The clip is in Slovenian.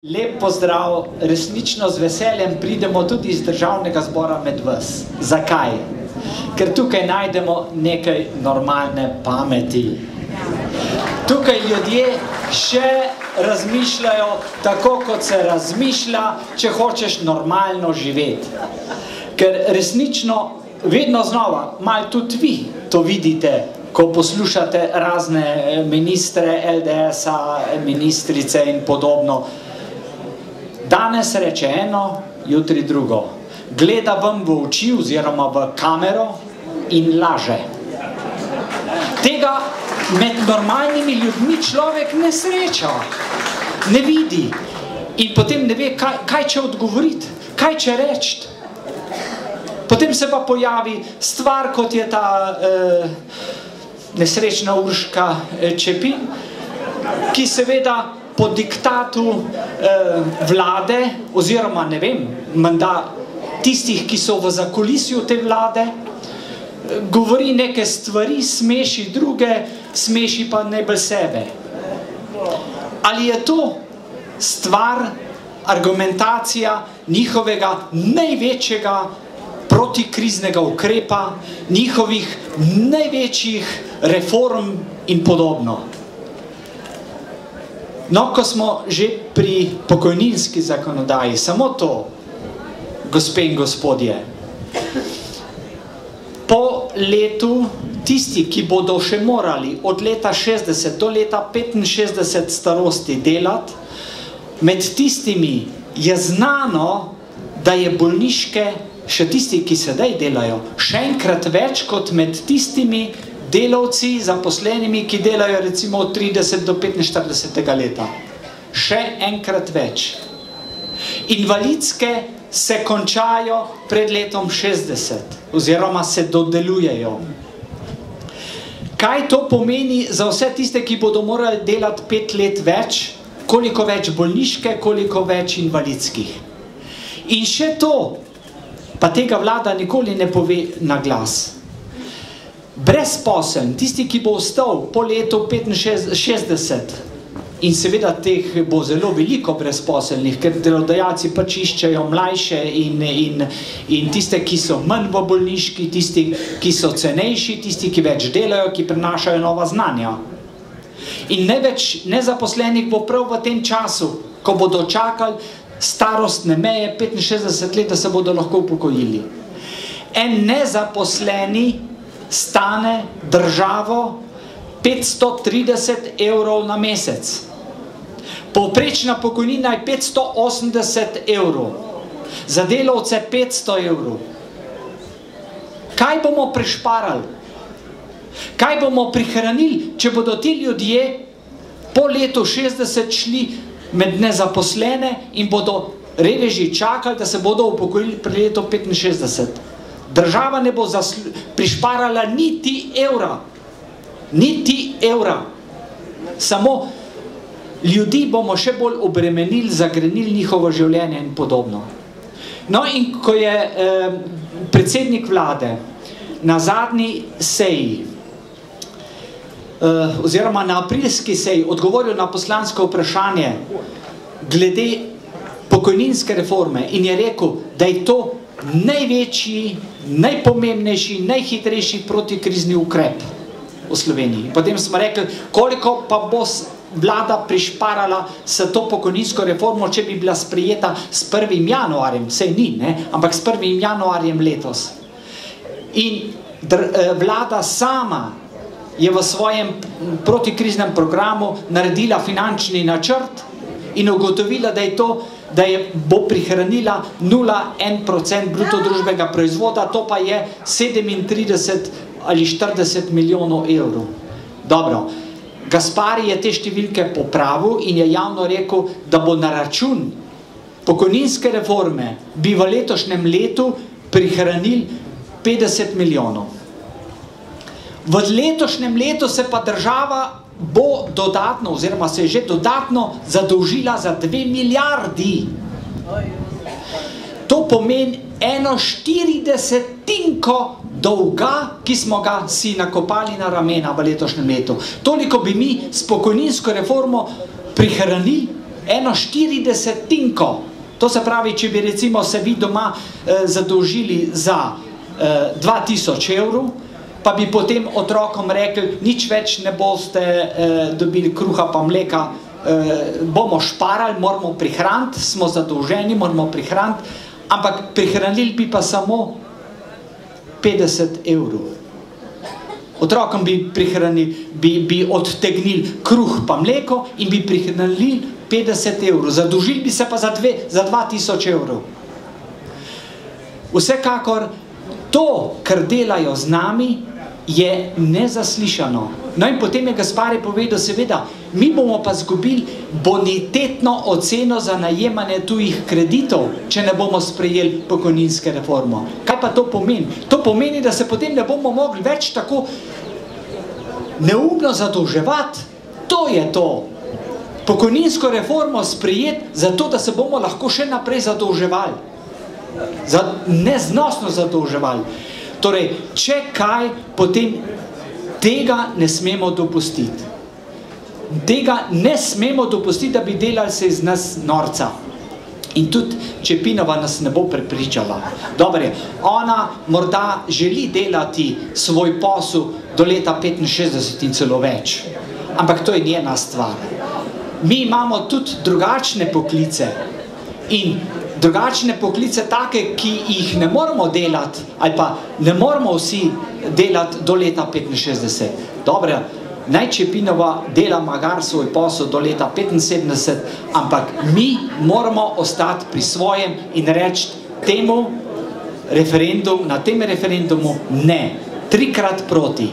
Lep pozdrav, resnično z veseljem pridemo tudi iz državnega zbora med vas. Zakaj? Ker tukaj najdemo nekaj normalne pameti. Tukaj ljudje še razmišljajo tako, kot se razmišlja, če hočeš normalno živeti. Ker resnično, vedno znova, malo tudi vi to vidite, ko poslušate razne ministre, LDS-a, ministrice in podobno. Danes reče eno, jutri drugo. Gleda vam v oči oziroma v kamero in laže. Tega med normalnimi ljudmi človek ne sreča, ne vidi. In potem ne ve, kaj če odgovoriti, kaj če reči. Potem se pa pojavi stvar, kot je ta nesrečna Urška Čepin, ki seveda po diktatu vlade, oziroma ne vem, menda tistih, ki so v zakulisju te vlade, govori neke stvari, smeši druge, smeši pa najbolj sebe. Ali je to stvar, argumentacija njihovega največjega protikriznega ukrepa, njihovih največjih reform in podobno? No, ko smo že pri pokojninski zakonodaji, samo to, gospe in gospodje, po letu tisti, ki bodo še morali od leta 60 do leta 65 starosti delati, med tistimi je znano, da je bolniške, še tisti, ki sedaj delajo, še enkrat več kot med tistimi delavci, zaposlenimi, ki delajo recimo od 30 do 45 leta. Še enkrat več. Invalidske se končajo pred letom 60, oziroma se dodelujejo. Kaj to pomeni za vse tiste, ki bodo morali delati 5 let več? Koliko več bolniške, koliko več invalidskih? In še to, pa tega vlada nikoli ne pove na glas. Brezposeln, tisti, ki bo ostal po letu 65, in seveda teh bo zelo veliko brezposelnih, ker delodajalci pač iščejo mlajše in tiste, ki so manj v bolniški, tisti, ki so cenejši, tisti, ki več delajo, ki prinašajo nova znanja. In največ nezaposlenih bo prav v tem času, ko bodo čakali starostne meje 65 let, da se bodo lahko upokojili. En nezaposleni stane državo 530 evrov na mesec. Povprečna pokojnina je 580 evrov. Za delavce 500 evrov. Kaj bomo prišparali? Kaj bomo prihranili, če bodo ti ljudje po letu 60 šli med nezaposlene in bodo reveži čakali, da se bodo upokojili pri letu 65? Država ne bo prišparala niti evra. Niti evra. Samo ljudi bomo še bolj obremenili, zagrenili njihovo življenje in podobno. No, in ko je predsednik vlade na zadnji seji, oziroma na aprilski seji, odgovoril na poslansko vprašanje glede pokojninske reforme in je rekel, da je to največji, najpomembnejši, najhitrejši protikrizni ukrep v Sloveniji. Potem smo rekli, koliko pa bo vlada prišparala s to pokojninsko reformo, če bi bila sprejeta s 1. januarjem, sej ni, ne? Ampak s 1. januarjem letos. In vlada sama je v svojem protikriznem programu naredila finančni načrt in ugotovila, da je to, da bo prihranila 0,1% bruto družbenega proizvoda, to pa je 37 ali 40 milijonov evrov. Dobro, Gaspari je te številke popravil in je javno rekel, da bo na račun pokojninske reforme bi v letošnjem letu prihranili 50 milijonov. V letošnjem letu se pa država bo dodatno, oziroma se je že dodatno zadolžila za 2 milijardi. To pomeni 1/40 dolga, ki smo ga si nakopali na ramena v letošnjem letu. Toliko bi mi s pokojninsko reformo prihranili eno 40-tinko. To se pravi, če bi recimo se vi doma zadolžili za 2000 evrov, pa bi potem otrokom rekli, nič več ne boste dobili kruha pa mleka, bomo šparali, moramo prihraniti, smo zadolženi, moramo prihraniti, ampak prihranili bi pa samo 50 evrov. Otrokom bi prihranili, bi odtegnili kruh pa mleko in bi prihranili 50 evrov. Zadolžili bi se pa za 2000 evrov. Vsekakor to, kar delajo z nami, je nezaslišano. No in potem je Gaspare povedal, seveda, mi bomo pa zgubili bonitetno oceno za najemanje tujih kreditov, če ne bomo sprejeli pokojninske reformo. Kaj pa to pomeni? To pomeni, da se potem ne bomo mogli več tako neumno zadolževati. To je to. Pokojninsko reformo sprejeti zato, da se bomo lahko še naprej zadolževali. Neznosno zadolževali. Torej, če kaj, potem tega ne smemo dopustiti. Tega ne smemo dopustiti, da bi delali se iz nas norca. In tudi Čepinova nas ne bo prepričala. Dobro je, ona morda želi delati svoj posel do leta 65 in celo več. Ampak to je njena stvar. Mi imamo tudi drugačne poklice. In drugačne poklice take, ki jih ne moramo delati, ali pa ne moramo vsi delati do leta 65. Dobro, naj Čepinova dela magar svoj posel do leta 75, ampak mi moramo ostati pri svojem in reči temu na tem referendumu ne. 3-krat proti.